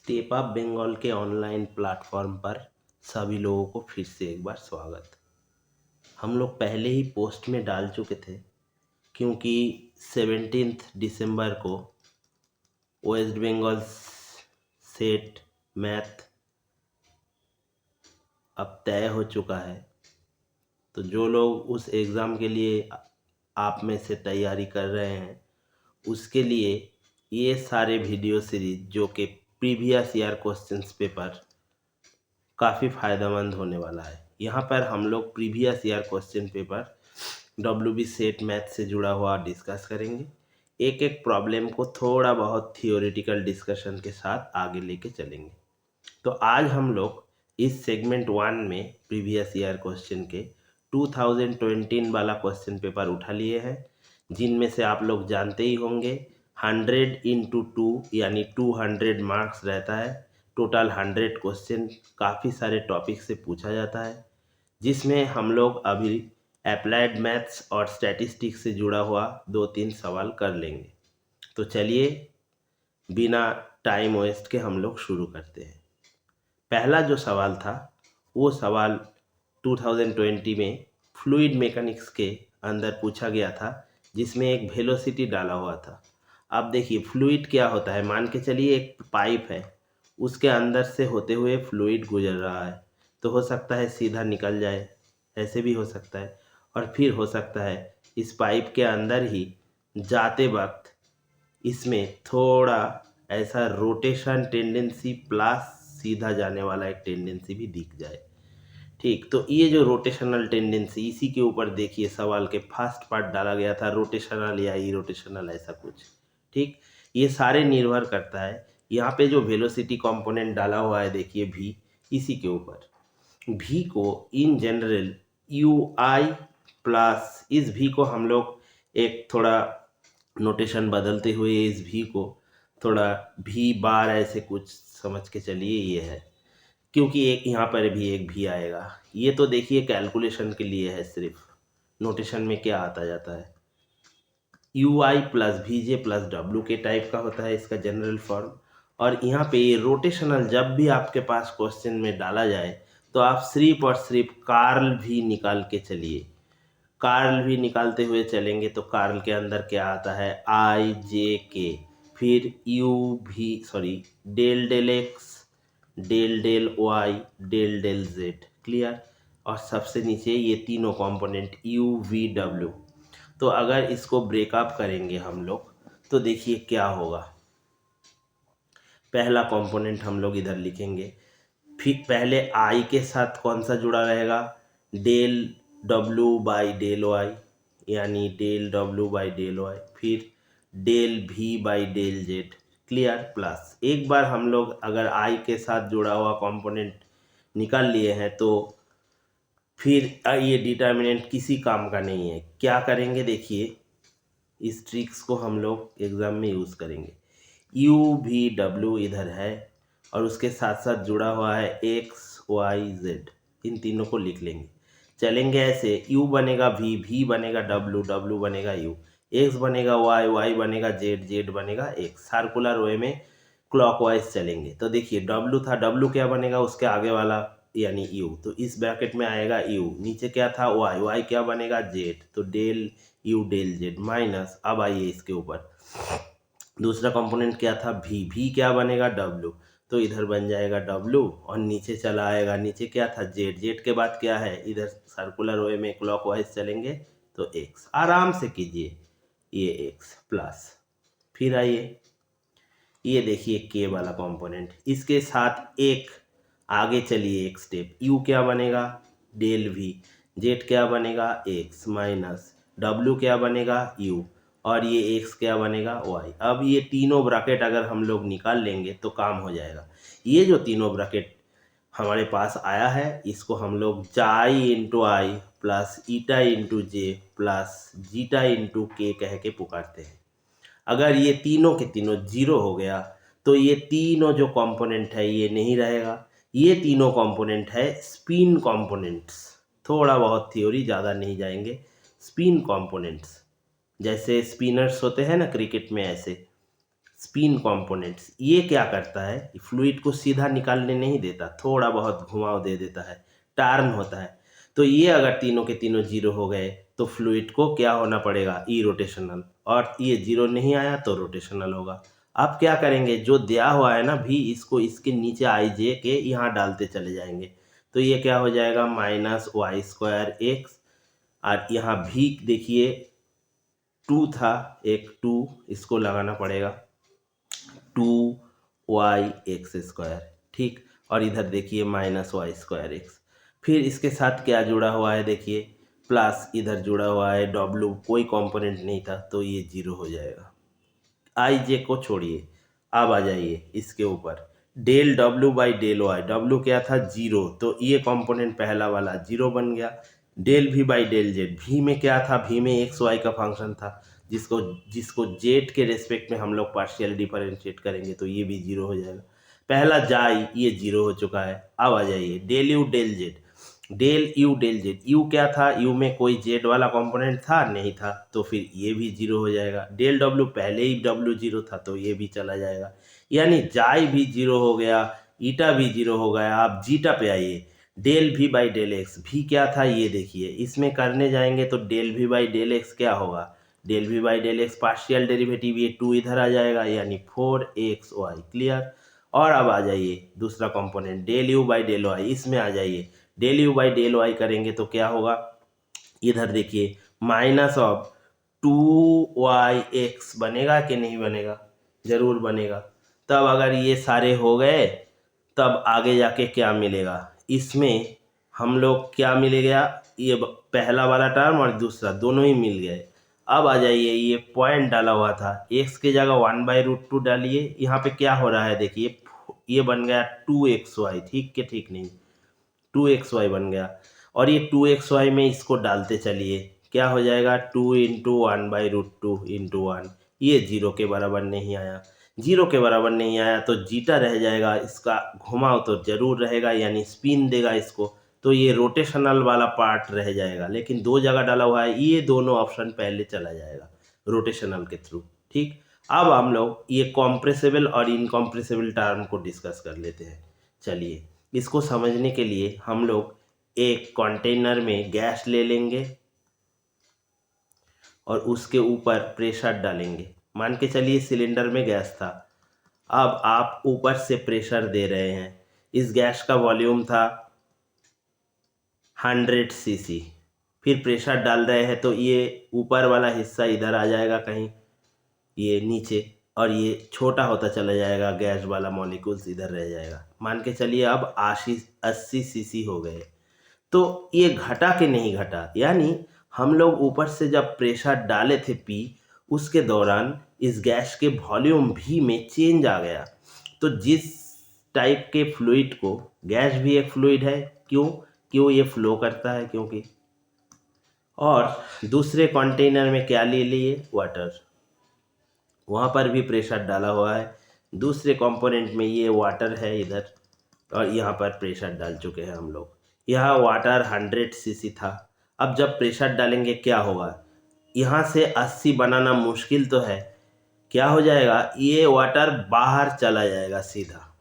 Step up Bengal के online platform पर सभी लोगों को फिर से एक बार स्वागत। हम लोग पहले ही पोस्ट में डाल चुके थे क्योंकि 17 दिसंबर को वेस्ट बंगाल सेट मैथ अब तय हो चुका है। तो जो लोग उस एग्ज़ाम के लिए आप में से तैयारी कर रहे हैं उसके लिए ये सारे वीडियो सीरीज जो कि प्रीवियस ईयर क्वेश्चंस पेपर काफ़ी फ़ायदेमंद होने वाला है। यहाँ पर हम लोग previous year question paper WB SAT math से जुड़ा हुआ डिस्कस करेंगे। एक एक प्रॉब्लम को थोड़ा बहुत थियोरेटिकल डिस्कशन के साथ आगे लेके चलेंगे। तो आज हम लोग इस सेगमेंट 1 में प्रीवियस ईयर क्वेश्चन के 2020 वाला क्वेश्चन पेपर उठा लिए हैं, जिनमें से आप लोग जानते ही होंगे 100 इंटू 2 यानी 200 मार्क्स रहता है। टोटल 100 क्वेश्चन काफ़ी सारे टॉपिक से पूछा जाता है, जिसमें हम लोग अभी अप्लाइड मैथ्स और स्टैटिस्टिक्स से जुड़ा हुआ 2-3 सवाल कर लेंगे। तो चलिए बिना टाइम वेस्ट के हम लोग शुरू करते हैं। पहला जो सवाल था वो सवाल 2020 में फ्लूइड मैकेनिक्स के अंदर पूछा गया था, जिसमें एक वेलोसिटी डाला हुआ था। अब देखिए फ्लूइड क्या होता है, मान के चलिए एक पाइप है, उसके अंदर से होते हुए फ्लूइड गुजर रहा है। तो हो सकता है सीधा निकल जाए, ऐसे भी हो सकता है, और फिर हो सकता है इस पाइप के अंदर ही जाते वक्त इसमें थोड़ा ऐसा रोटेशन टेंडेंसी प्लस सीधा जाने वाला एक टेंडेंसी भी दिख जाए। ठीक, तो ये जो रोटेशनल टेंडेंसी, इसी के ऊपर देखिए सवाल के फर्स्ट पार्ट डाला गया था, रोटेशनल या इरोटेशनल ऐसा कुछ। ठीक, ये सारे निर्भर करता है यहाँ पे जो वेलोसिटी कंपोनेंट डाला हुआ है, देखिए भी, इसी के ऊपर भी को in general you I plus, इस भी को हम लोग एक थोड़ा नोटेशन बदलते हुए इस भी को थोड़ा भी बार ऐसे कुछ समझ के चलिए ये है, क्योंकि एक यहाँ पर भी एक भी आएगा। ये तो देखिए कैलकुलेशन के लिए है, सिर्फ नोटेशन में क्या आता जाता है, U I plus V J plus W के टाइप का होता है इसका जनरल फॉर्म। और यहाँ पे ये रोटेशनल जब भी आपके पास क्वेश्चन में डाला जाए तो आप सिर्फ और सिर्फ कार्ल भी निकाल के चलिए। कार्ल भी निकालते हुए चलेंगे तो कार्ल के अंदर क्या आता है, आई जे के, फिर यू भी del del X, del del Y, del del Z. Clear. और सबसे नीचे ये तीनों कंपोनेंट यू वी डब्ल्यू। तो अगर इसको ब्रेकअप करेंगे हम लोग तो देखिए क्या होगा। पहला कंपोनेंट हम लोग इधर लिखेंगे, फिर पहले आई के साथ कौन सा जुड़ा रहेगा, del W by del Y, यानी del W by del Y, फिर डेल भी by del Z. Clear. Plus एक बार हम लोग अगर आई के साथ जुड़ा हुआ कंपोनेंट निकाल लिए हैं तो फिर ये डिटर्मिनेंट किसी काम का नहीं है। क्या करेंगे, देखिए इस ट्रिक्स को हम लोग एग्ज़ाम में यूज़ करेंगे। यू भी डब्ल्यू इधर है और उसके साथ साथ जुड़ा हुआ है एक्स वाई जेड, इन तीनों को लिख लेंगे। चलेंगे ऐसे, यू बनेगा भी बनेगा डब्ल्यू, डब्ल्यू बनेगा यू, एक्स बनेगा वाई, वाई बनेगा जेड, जेड बनेगा एक्स। सर्कुलर वे में क्लॉकवाइज चलेंगे। तो देखिए डब्ल्यू था, डब्ल्यू क्या बनेगा उसके आगे वाला यानी यू, तो इस ब्रैकेट में आएगा यू। नीचे क्या था, वाई, वाई क्या बनेगा जेड, तो del U del Z minus. अब आइए इसके ऊपर दूसरा कंपोनेंट क्या था, भी क्या बनेगा डब्ल्यू, तो इधर बन जाएगा डब्ल्यू और नीचे चला आएगा, नीचे क्या था जेड, जेड के बाद क्या है, इधर सर्कुलर वे में क्लॉकवाइज चलेंगे तो एक्स। आराम से कीजिए, ये एक्स प्लस, फिर आइए ये देखिए के वाला कंपोनेंट, इसके साथ एक आगे चलिए एक स्टेप, यू क्या बनेगा डेल वी, जेड क्या बनेगा एक्स माइनस, डब्ल्यू क्या बनेगा यू, और ये एक्स क्या बनेगा वाई। अब ये तीनों ब्रैकेट अगर हम लोग निकाल लेंगे तो काम हो जाएगा। ये जो तीनों ब्रैकेट हमारे पास आया है इसको हम लोग जाई इंटू आई प्लस ईटा इंटू जे प्लस जीटा इंटू के कह के पुकारते हैं। अगर ये तीनों के तीनों जीरो हो गया तो ये तीनों जो कंपोनेंट है ये नहीं रहेगा। ये तीनों कंपोनेंट है स्पिन कंपोनेंट्स। थोड़ा बहुत थ्योरी, ज़्यादा नहीं जाएंगे। स्पिन कंपोनेंट्स जैसे स्पिनर्स होते हैं ना क्रिकेट में, ऐसे स्पिन कंपोनेंट्स, ये क्या करता है, फ्लूइड को सीधा निकालने नहीं देता, थोड़ा बहुत घुमाव दे देता है, टर्न होता है। तो ये अगर तीनों के तीनों जीरो हो गए तो फ्लूइड को क्या होना पड़ेगा, ई रोटेशनल, और ये जीरो नहीं आया तो रोटेशनल होगा। आप क्या करेंगे, जो दिया हुआ है ना भी, इसको इसके नीचे आई जे के यहाँ डालते चले जाएंगे। तो ये क्या हो जाएगा, -y²x, और यहाँ भी देखिए 2 था, एक 2 इसको लगाना पड़ेगा, 2y(x²), ठीक। और इधर देखिए -y²x। फिर इसके साथ क्या जुड़ा हुआ है, देखिए प्लस इधर जुड़ा हुआ है w, कोई कंपोनेंट नहीं था तो ये जीरो हो जाएगा। आई जे को छोड़िए, अब आ जाइए इसके ऊपर, del W by del Y, W क्या था, जीरो, तो ये कंपोनेंट पहला वाला जीरो बन गया। डेल भी बाई डेल जेड, भी में क्या था, भी में एक्स वाई का फंक्शन था, जिसको जिसको जेड के रेस्पेक्ट में हम लोग पार्शियल डिफरेंशिएट करेंगे तो ये भी जीरो हो जाएगा। पहला जाई, ये जीरो हो चुका है। अब आ जाइए del U del Z, del U del Z, U क्या था, यू में कोई जेड वाला कंपोनेंट था नहीं था, तो फिर ये भी जीरो हो जाएगा। डेल डब्ल्यू, पहले ही डब्ल्यू जीरो था तो ये भी चला जाएगा, यानी जाई भी जीरो हो गया, ईटा भी जीरो हो गया। आप जीटा पे आइए, डेल भी बाई डेल एक्स, भी क्या था ये देखिए, इसमें करने जाएंगे तो डेल भी बाई डेल एक्स क्या होगा, डेल भी by del X partial derivative, ये 2 इधर आ जाएगा, यानी 4xy, क्लियर। और अब आ जाइए दूसरा component del U by del Y, इसमें आ जाइए, del U by del Y करेंगे तो क्या होगा, इधर देखिए -2y(x) बनेगा कि नहीं बनेगा, जरूर बनेगा। तब अगर ये सारे हो गए तब आगे जाके क्या मिलेगा, इसमें हम लोग क्या मिलेगा, ये पहला वाला टर्म और दूसरा दोनों ही मिल गए। अब आ जाइए, ये पॉइंट डाला हुआ था, x की जगह 1/√2 डालिए, यहाँ पे क्या हो रहा है देखिए, ये बन गया 2xy, ठीक के ठीक नहीं, 2xy बन गया। और ये 2xy में इसको डालते चलिए, क्या हो जाएगा, 2 इंटू 1/√2 इंटू 1, ये जीरो के बराबर नहीं आया। जीरो के बराबर नहीं आया तो जीटा रह जाएगा, इसका घुमाव तो जरूर रहेगा, यानी स्पिन देगा इसको, तो ये रोटेशनल वाला पार्ट रह जाएगा। लेकिन दो जगह डाला हुआ है, ये दोनों ऑप्शन पहले चला जाएगा रोटेशनल के थ्रू, ठीक। अब हम लोग ये कॉम्प्रेसिबल और इनकॉम्प्रेसिबल टर्म को डिस्कस कर लेते हैं। चलिए, इसको समझने के लिए हम लोग एक कंटेनर में गैस ले लेंगे और उसके ऊपर प्रेशर डालेंगे। मान के चलिए सिलेंडर में गैस था, अब आप ऊपर से प्रेशर दे रहे हैं, इस गैस का वॉल्यूम था 100 cc, फिर प्रेशर डाल रहे हैं तो ये ऊपर वाला हिस्सा इधर आ जाएगा कहीं, ये नीचे, और ये छोटा होता चला जाएगा, गैस वाला मॉलिक्यूल्स इधर रह जाएगा। मान के चलिए अब 80 cc हो गए, तो ये घटा के नहीं घटा, यानी हम लोग ऊपर से जब प्रेशर डाले थे पी, उसके दौरान इस गैस के वॉल्यूम भी में चेंज आ गया। तो जिस टाइप के फ्लूइड को, गैस भी एक फ्लूइड है, क्यों ये फ्लो करता है, क्योंकि, और दूसरे कंटेनर में क्या ले लिए, वाटर, वहाँ पर भी प्रेशर डाला हुआ है, दूसरे कंपोनेंट में ये वाटर है इधर, और यहाँ पर प्रेशर डाल चुके हैं हम लोग। यहाँ वाटर 100 cc था, अब जब प्रेशर डालेंगे क्या होगा, यहाँ से 80 बनाना मुश्किल तो है, क्या हो जाएगा, ये वाटर बाहर चला जाएगा सीधा।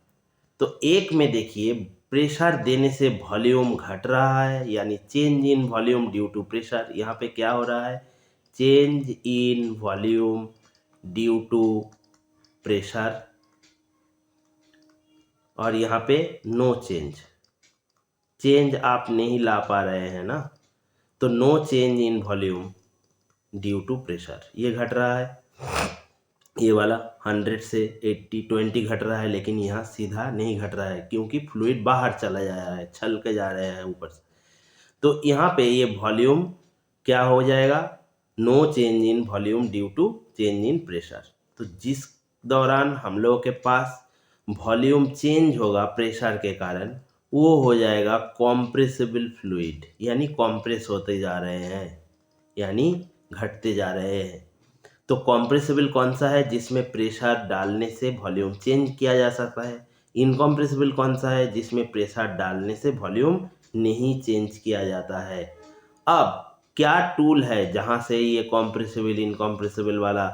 तो एक में देखिए प्रेशर देने से वॉल्यूम घट रहा है, यानी change in volume due to pressure. यहाँ पे क्या हो रहा है, change in volume due to pressure, और यहाँ पे नो चेंज आप नहीं ला पा रहे हैं ना, तो no change in volume due to pressure, ये घट रहा है, ये वाला 100 से 80 20 घट रहा है, लेकिन यहाँ सीधा नहीं घट रहा है क्योंकि फ्लूइड बाहर चला जा रहा है, छल के जा रहे हैं ऊपर से। तो यहाँ पे ये वॉल्यूम क्या हो जाएगा, no change in volume due to change in pressure. तो जिस दौरान हम लोगों के पास वॉल्यूम चेंज होगा प्रेशर के कारण, वो हो जाएगा कॉम्प्रेसिबल फ्लूइड, यानी कॉम्प्रेस होते जा रहे हैं, यानी घटते जा रहे हैं। तो कॉम्प्रेसिबल कौन सा है, जिसमें प्रेशर डालने से वॉल्यूम चेंज किया जा सकता है। इनकॉम्प्रेसिबल कौन सा है, जिसमें प्रेशर डालने से वॉल्यूम नहीं चेंज किया जाता है। अब क्या टूल है जहाँ से ये कॉम्प्रेसिबल इनकॉम्प्रेसिबल वाला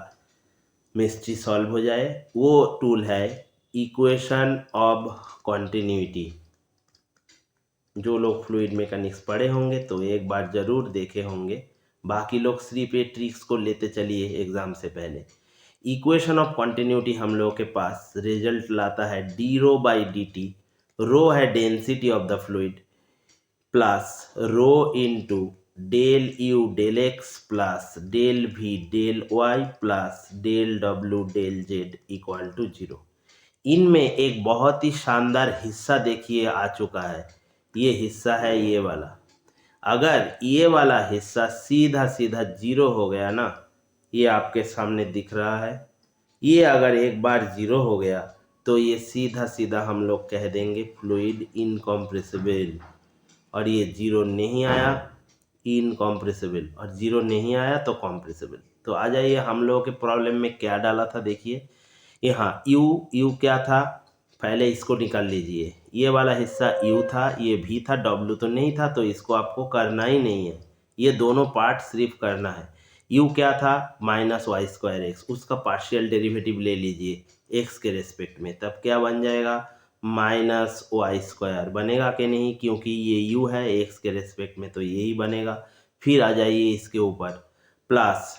मिस्ट्री सॉल्व हो जाए, वो टूल है इक्वेशन ऑफ कॉन्टिन्यूटी। जो लोग फ्लूइड मैकेनिक्स पढ़े होंगे तो एक बार ज़रूर देखे होंगे, बाकी लोग सिर्फ ये ट्रिक्स को लेते चलिए एग्ज़ाम से पहले। इक्वेशन ऑफ कॉन्टिन्यूटी हम लोगों के पास रिजल्ट लाता है D rho by D T. Rho है density of the fluid plus rho into del U del X plus del V del Y plus del W del Z equal to 0। इनमें एक बहुत ही शानदार हिस्सा देखिए आ चुका है, ये हिस्सा है ये वाला। अगर ये वाला हिस्सा सीधा सीधा 0 हो गया ना, ये आपके सामने दिख रहा है, ये अगर एक बार 0 हो गया तो ये सीधा सीधा हम लोग कह देंगे फ्लूइड इनकॉम्प्रेसिबल। और ये 0 नहीं आया इनकॉम्प्रेसिबल, और 0 नहीं आया तो कॉम्प्रेसिबल। तो आ जाइए, हम लोगों के प्रॉब्लम में क्या डाला था देखिए। यहाँ यू क्या था, पहले इसको निकाल लीजिए। ये वाला हिस्सा यू था, ये भी था, डब्ल्यू तो नहीं था, तो इसको आपको करना ही नहीं है, ये दोनों पार्ट सिर्फ करना है। यू क्या था, माइनस वाई स्क्वायर एक्स, उसका पार्शियल डेरिवेटिव ले लीजिए एक्स के रेस्पेक्ट में, तब क्या बन जाएगा माइनस वाई स्क्वायर बनेगा कि नहीं, क्योंकि ये यू है एक्स के रेस्पेक्ट में तो यही बनेगा। फिर आ जाइए इसके ऊपर प्लस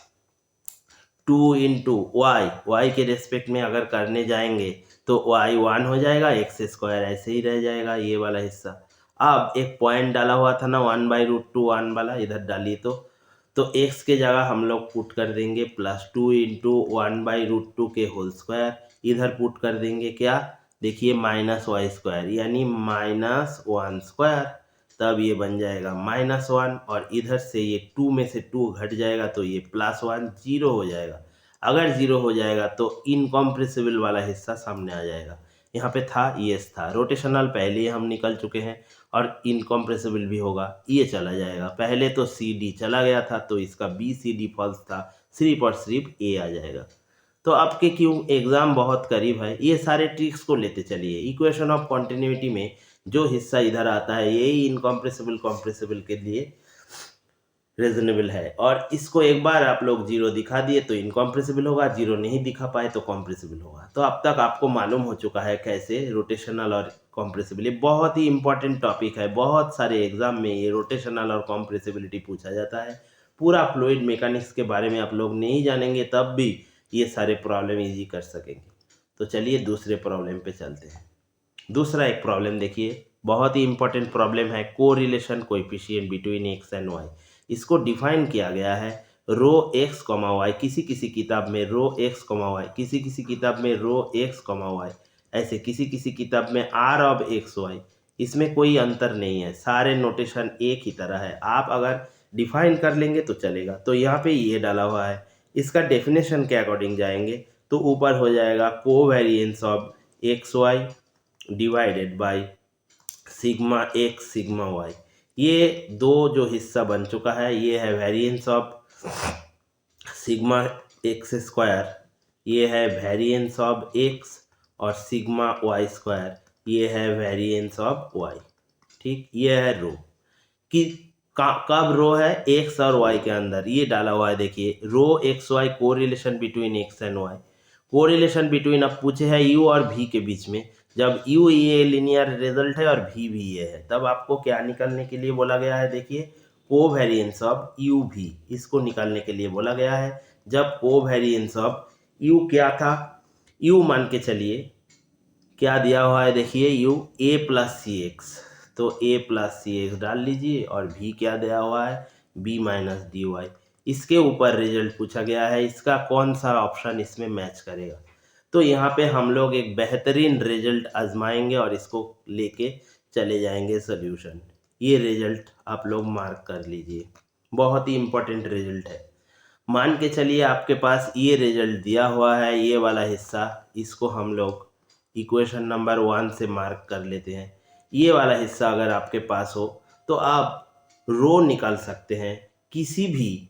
2 इंटू वाई के रेस्पेक्ट में अगर करने जाएंगे तो वाई 1 हो जाएगा, एक्स स्क्वायर ऐसे ही रह जाएगा ये वाला हिस्सा। अब एक पॉइंट डाला हुआ था ना 1/√2 1 वाला, इधर डालिए तो एक्स के जगह हम लोग पुट कर देंगे प्लस 2 इंटू 1/√2 के होल स्क्वायर, इधर पुट कर देंगे क्या, देखिए माइनस वाई स्क्वायर यानी माइनस 1 स्क्वायर, तब ये बन जाएगा -1, और इधर से ये 2 में से 2 घट जाएगा तो ये +1 0 हो जाएगा। अगर 0 हो जाएगा तो इनकॉम्प्रेसिबल वाला हिस्सा सामने आ जाएगा। यहाँ पे था यस था, रोटेशनल पहले ही हम निकल चुके हैं, और इनकॉम्प्रेसिबल भी होगा, ये चला जाएगा। पहले तो सी डी चला गया था तो इसका बी सी डी फॉल्स था, सिर्फ और सिर्फ ए आ जाएगा। तो आपके क्यों एग्ज़ाम बहुत करीब है, ये सारे ट्रिक्स को लेते चलिए। इक्वेशन ऑफ कॉन्टिन्यूटी में जो हिस्सा इधर आता है यही इनकॉम्प्रेसिबल कॉम्प्रेसिबल के लिए रीजनेबल है, और इसको एक बार आप लोग 0 दिखा दिए तो इनकॉम्प्रेसिबल होगा, 0 नहीं दिखा पाए तो कॉम्प्रेसिबल होगा। तो अब तक आपको मालूम हो चुका है कैसे रोटेशनल और कॉम्प्रेसिबल, ये बहुत ही इंपॉर्टेंट टॉपिक है, बहुत सारे एग्जाम में ये रोटेशनल और कॉम्प्रेसिबिलिटी पूछा जाता है। पूरा फ्लूइड मैकेनिक्स के बारे में आप लोग नहीं जानेंगे तब भी ये सारे प्रॉब्लम ईजी कर सकेंगे। तो चलिए दूसरे प्रॉब्लम पे चलते हैं। दूसरा एक प्रॉब्लम देखिए, बहुत ही इंपॉर्टेंट प्रॉब्लम है, correlation coefficient between X and Y. इसको डिफाइन किया गया है रो एक्स कॉमा वाई, किसी किसी किताब में रो एक्स कॉमा वाई, किसी किसी किताब में रो एक्स कॉमा वाई, ऐसे किसी किसी किताब में आर ऑफ एक्स वाई। इसमें कोई अंतर नहीं है, सारे नोटेशन एक ही तरह है, आप अगर डिफाइन कर लेंगे तो चलेगा। तो यहाँ पे ये डाला हुआ है, इसका डेफिनेशन के अकॉर्डिंग जाएंगे तो ऊपर हो जाएगा covariance of X Y divided by sigma X sigma Y. ये दो जो हिस्सा बन चुका है, ये है variance of sigma X square, ये है वेरिएंस ऑफ एक्स, और सिग्मा वाई स्क्वायर ये है वेरिएंस ऑफ वाई। ठीक, ये है रो कि कब रो है एक्स और वाई के अंदर, ये डाला हुआ है देखिए rho X Y correlation between X and Y. Correlation between अब पूछे है यू और भी के बीच में, जब यू ये लिनियर रिजल्ट है और भी ये है, तब आपको क्या निकालने के लिए बोला गया है, देखिए कोवेरिएंस ऑफ यू भी, इसको निकालने के लिए बोला गया है। जब कोवेरिएंस ऑफ यू क्या था, यू मान के चलिए क्या दिया हुआ है, देखिए U A plus C X, तो ए प्लस सी एक्स डाल लीजिए, और भी क्या दिया हुआ है बी माइनस डी वाई। इसके ऊपर रिजल्ट पूछा गया है, इसका कौन सा ऑप्शन इसमें मैच करेगा। तो यहाँ पे हम लोग एक बेहतरीन रिजल्ट आजमाएंगे और इसको लेके चले जाएंगे सोल्यूशन। ये रिजल्ट आप लोग मार्क कर लीजिए, बहुत ही इम्पोर्टेंट रिजल्ट है। मान के चलिए आपके पास ये रिजल्ट दिया हुआ है, ये वाला हिस्सा, इसको हम लोग इक्वेशन नंबर 1 से मार्क कर लेते हैं। ये वाला हिस्सा अगर आपके पास हो तो आप रो निकाल सकते हैं किसी भी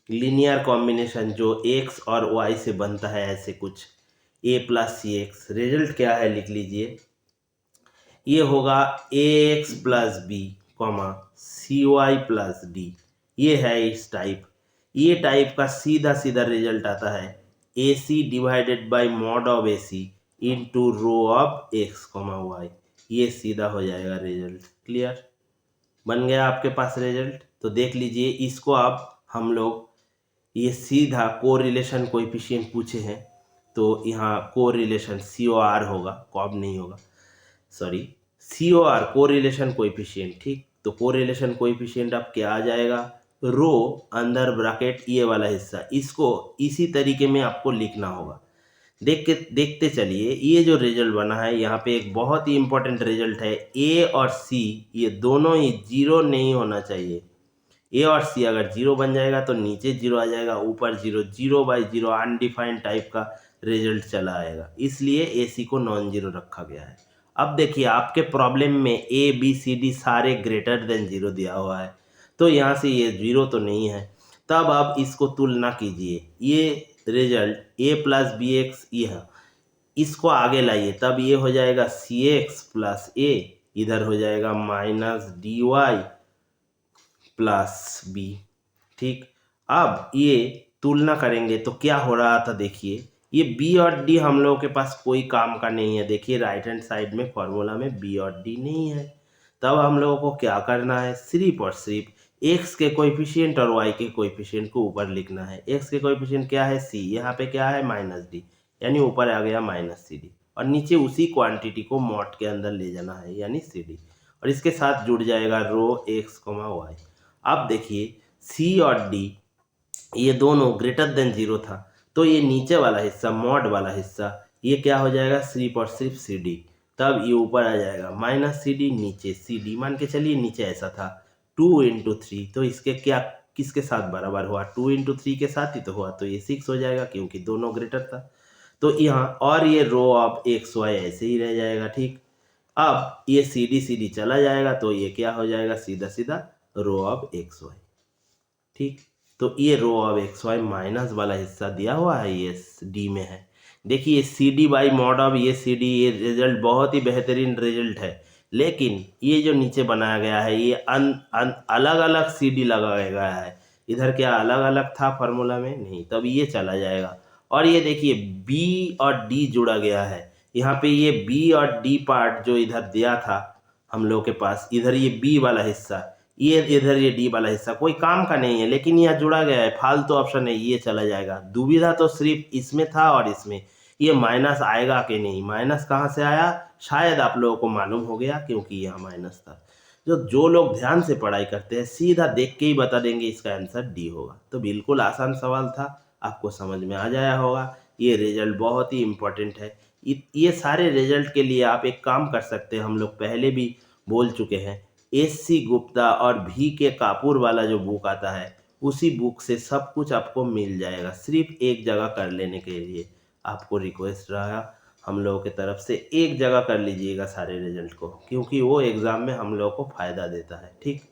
लीनियर कॉम्बिनेशन जो एक्स और वाई से बनता है, ऐसे कुछ ए प्लस सी एक्स। रिजल्ट क्या है लिख लीजिए, ये होगा ए एक्स प्लस बी कॉमा सी वाई प्लस डी। ये है इस टाइप, ये टाइप का सीधा सीधा रिजल्ट आता है AC divided by mod of AC into rho of x, y। ये सीधा हो जाएगा रिजल्ट। क्लियर? बन गया आपके पास रिजल्ट। तो देख लीजिए इसको अब हम लोग ये सीधा कोरिलेशन कोएफिशिएंट पूछे हैं, तो यहाँ कोरिलेशन COR होगा, कॉब नहीं होगा, सॉरी, COR कोरिलेशन कोएफिशिएंट। ठीक, तो कोरिलेशन कोएफिशिएंट अब क्या आ जाएगा, रो अंदर ब्रैकेट ये वाला हिस्सा, इसको इसी तरीके में आपको लिखना होगा। देखते चलिए ये जो रिजल्ट बना है, यहाँ पे एक बहुत ही इंपॉर्टेंट रिजल्ट है, ए और सी ये दोनों ही जीरो नहीं होना चाहिए। ए और सी अगर जीरो बन जाएगा तो नीचे जीरो आ जाएगा, ऊपर जीरो, 0/0 अनडिफाइंड टाइप का रिजल्ट चला आएगा, इसलिए ए सी को नॉन जीरो रखा गया है। अब देखिए आपके प्रॉब्लम में ए बी सी डी सारे ग्रेटर देन जीरो दिया हुआ है, तो यहाँ से ये जीरो तो नहीं है। तब आप इसको तुलना कीजिए, ये रिजल्ट ए प्लस बी एक्स ये है, इसको आगे लाइए, तब ये हो जाएगा सी एक्स प्लस ए, इधर हो जाएगा minus D Y plus B. ठीक, अब ये तुलना करेंगे तो क्या हो रहा था, देखिए ये बी और डी हम लोगों के पास कोई काम का नहीं है। देखिए राइट हैंड साइड में फॉर्मूला में बी और डी नहीं है, तब हम लोगों को क्या करना है, सिर्फ और सिर्फ एक्स के कोएफिशिएंट और वाई के कोएफिशिएंट को ऊपर लिखना है। एक्स के कोएफिशिएंट क्या है सी, यहाँ पे क्या है माइनस डी, यानी ऊपर आ गया माइनस सी डी, और नीचे उसी क्वांटिटी को मॉड के अंदर ले जाना है यानी सी डी, और इसके साथ जुड़ जाएगा रो एक्स वाई। अब देखिए सी और डी ये दोनों ग्रेटर देन जीरो था, तो ये नीचे वाला हिस्सा मॉड वाला हिस्सा ये क्या हो जाएगा, सिर्फ और सिर्फ सी डी, तब ये ऊपर आ जाएगा माइनस सी डी, नीचे सी डी, मान के चलिए नीचे ऐसा था 2 × 3, तो इसके क्या किसके साथ बराबर हुआ, 2 × 3 के साथ ही तो हुआ, तो ये 6 हो जाएगा क्योंकि दोनों ग्रेटर था। तो यहाँ और ये रो ऑफ एक्स वाई ऐसे ही रह जाएगा। ठीक, अब ये सी डी चला जाएगा, तो ये क्या हो जाएगा, सीधा सीधा रो ऑफ एक्स वाई। ठीक, तो ये rho of X Y minus वाला हिस्सा दिया हुआ है, ये डी में है। देखिए C D by mod of ये सी डी, ये रिजल्ट बहुत ही बेहतरीन रिजल्ट है, लेकिन ये जो नीचे बनाया गया है ये अलग अलग सी डी लगाया गया है। इधर क्या अलग अलग था फार्मूला में, नहीं, तब ये चला जाएगा। और ये देखिए बी और डी जुड़ा गया है, यहाँ पे ये बी और डी पार्ट जो इधर दिया था हम लोग के पास, इधर ये बी वाला हिस्सा, ये इधर ये डी वाला हिस्सा कोई काम का नहीं है, लेकिन यह जुड़ा गया है, फालतू ऑप्शन है, ये चला जाएगा। दुविधा तो सिर्फ इसमें था और इसमें, ये माइनस आएगा कि नहीं, माइनस कहाँ से आया शायद आप लोगों को मालूम हो गया, क्योंकि यहाँ माइनस था। जो लोग ध्यान से पढ़ाई करते हैं सीधा देख के ही बता देंगे इसका आंसर डी होगा। तो बिल्कुल आसान सवाल था, आपको समझ में आ जाया होगा। ये रिजल्ट बहुत ही इम्पोर्टेंट है। ये सारे रिजल्ट के लिए आप एक काम कर सकते हैं, हम लोग पहले भी बोल चुके हैं, एस.सी. गुप्ता और भी के कापुर वाला जो बुक आता है, उसी बुक से सब कुछ आपको मिल जाएगा। सिर्फ एक जगह कर लेने के लिए आपको रिक्वेस्ट रहा हम लोगों की तरफ से, एक जगह कर लीजिएगा सारे रिजल्ट को, क्योंकि वो एग्ज़ाम में हम लोगों को फ़ायदा देता है। ठीक,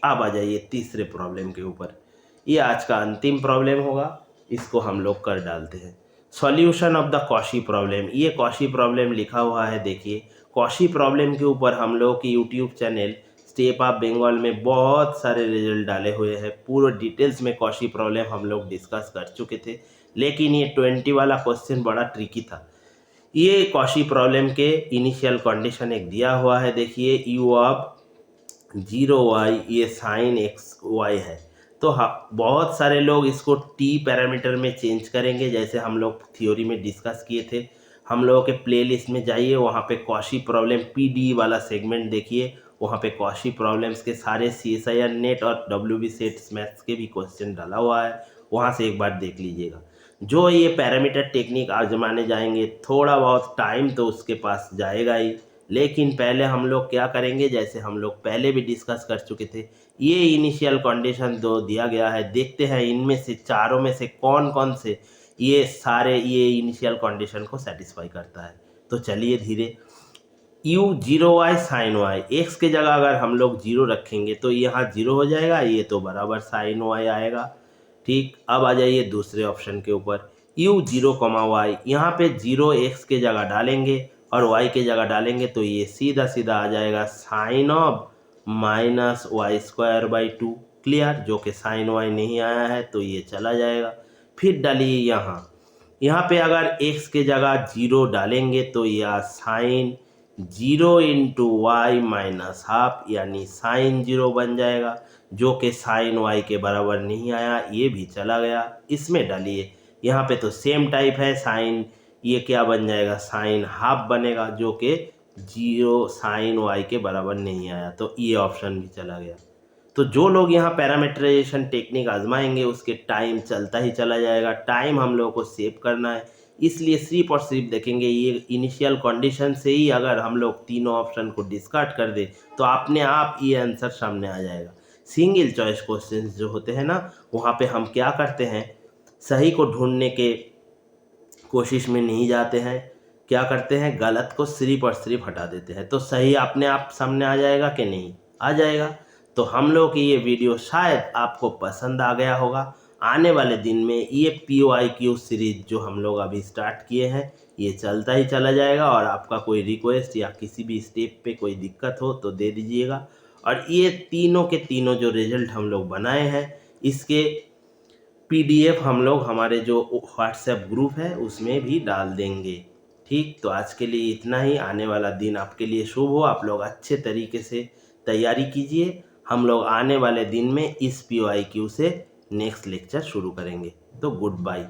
अब आ जाइए तीसरे प्रॉब्लम के ऊपर। ये आज का अंतिम प्रॉब्लम होगा, इसको हम लोग कर डालते हैं। Solution of the Cauchy problem, ये कॉशी प्रॉब्लम लिखा हुआ है। देखिए कॉशी प्रॉब्लम के ऊपर हम लोग की YouTube channel step of Bengal में बहुत सारे रिजल्ट डाले हुए हैं, पूरे डिटेल्स में कॉशी प्रॉब्लम हम लोग डिस्कस कर चुके थे, लेकिन ये 20 वाला क्वेश्चन बड़ा ट्रिकी था। ये कॉशी प्रॉब्लम के इनिशियल कंडीशन एक दिया हुआ है, देखिए यू ऑफ 0y ये साइन एक्स वाई है, तो बहुत सारे लोग इसको टी पैरामीटर में चेंज करेंगे, जैसे हम लोग थ्योरी में डिस्कस किए थे। हम लोगों के प्लेलिस्ट में जाइए, वहाँ पे कॉशी प्रॉब्लम पीडी वाला सेगमेंट देखिए, वहाँ पे कॉशी प्रॉब्लम्स के सारे CSIR नेट और WB सेट्स मैथ्स के भी क्वेश्चन डाला हुआ है, वहाँ से एक बार देख लीजिएगा। जो ये पैरामीटर टेक्निक आजमाने जाएंगे, थोड़ा बहुत टाइम तो उसके पास जाएगा ही, लेकिन पहले हम लोग क्या करेंगे, जैसे हम लोग पहले भी डिस्कस कर चुके थे, ये इनिशियल कंडीशन दो दिया गया है, देखते हैं इनमें से चारों में से कौन कौन से ये सारे ये इनिशियल कंडीशन को सेटिस्फाई करता है। तो चलिए धीरे, u 0y sign Y, x के जगह अगर हम लोग 0 रखेंगे तो यहाँ 0 हो जाएगा, ये तो बराबर साइन वाई आएगा। ठीक, अब आ जाइए दूसरे ऑप्शन के ऊपर, u 0, यहाँ पे 0 एक्स के जगह डालेंगे और y के जगह डालेंगे, तो ये सीधा सीधा आ जाएगा साइन ऑफ -y²/2। क्लियर, जो कि साइन वाई नहीं आया है तो ये चला जाएगा। फिर डालिए यहाँ यहाँ पे अगर x के जगह 0 डालेंगे तो यह sine 0 into Y minus half यानी साइन 0 बन जाएगा, जो कि साइन y के बराबर नहीं आया, ये भी चला गया। इसमें डालिए, यहाँ पे तो सेम टाइप है, साइन ये क्या बन जाएगा, साइन हाफ बनेगा, जो कि 0 साइन y के बराबर नहीं आया, तो ये ऑप्शन भी चला गया। तो जो लोग यहाँ पैरामीटराइजेशन टेक्निक आजमाएंगे उसके टाइम चलता ही चला जाएगा। टाइम हम लोगों को सेव करना है, इसलिए सिर्फ और सिर्फ देखेंगे ये इनिशियल कंडीशन से ही अगर हम लोग तीनों ऑप्शन को डिस्कार्ड कर दे तो अपने आप ये आंसर सामने आ जाएगा। सिंगल चॉइस क्वेश्चन जो होते हैं ना, वहाँ पे हम क्या करते हैं, सही को ढूंढने के कोशिश में नहीं जाते हैं, क्या करते हैं, गलत को सिर्फ और सिर्फ हटा देते हैं, तो सही अपने आप सामने आ जाएगा कि नहीं आ जाएगा। तो हम लोग की ये वीडियो शायद आपको पसंद आ गया होगा। आने वाले दिन में ये POIQ सीरीज जो हम लोग अभी स्टार्ट किए हैं ये चलता ही चला जाएगा, और आपका कोई रिक्वेस्ट या किसी भी स्टेप पे कोई दिक्कत हो तो दे दीजिएगा। और ये तीनों के तीनों जो रिजल्ट हम लोग बनाए हैं इसके PDF हम लोग हमारे जो व्हाट्सएप ग्रुप है उसमें भी डाल देंगे। ठीक, तो आज के लिए इतना ही। आने वाला दिन आपके लिए शुभ हो, आप लोग अच्छे तरीके से तैयारी कीजिए। हम लोग आने वाले दिन में इस POIQ से नेक्स्ट लेक्चर शुरू करेंगे। तो गुड बाय।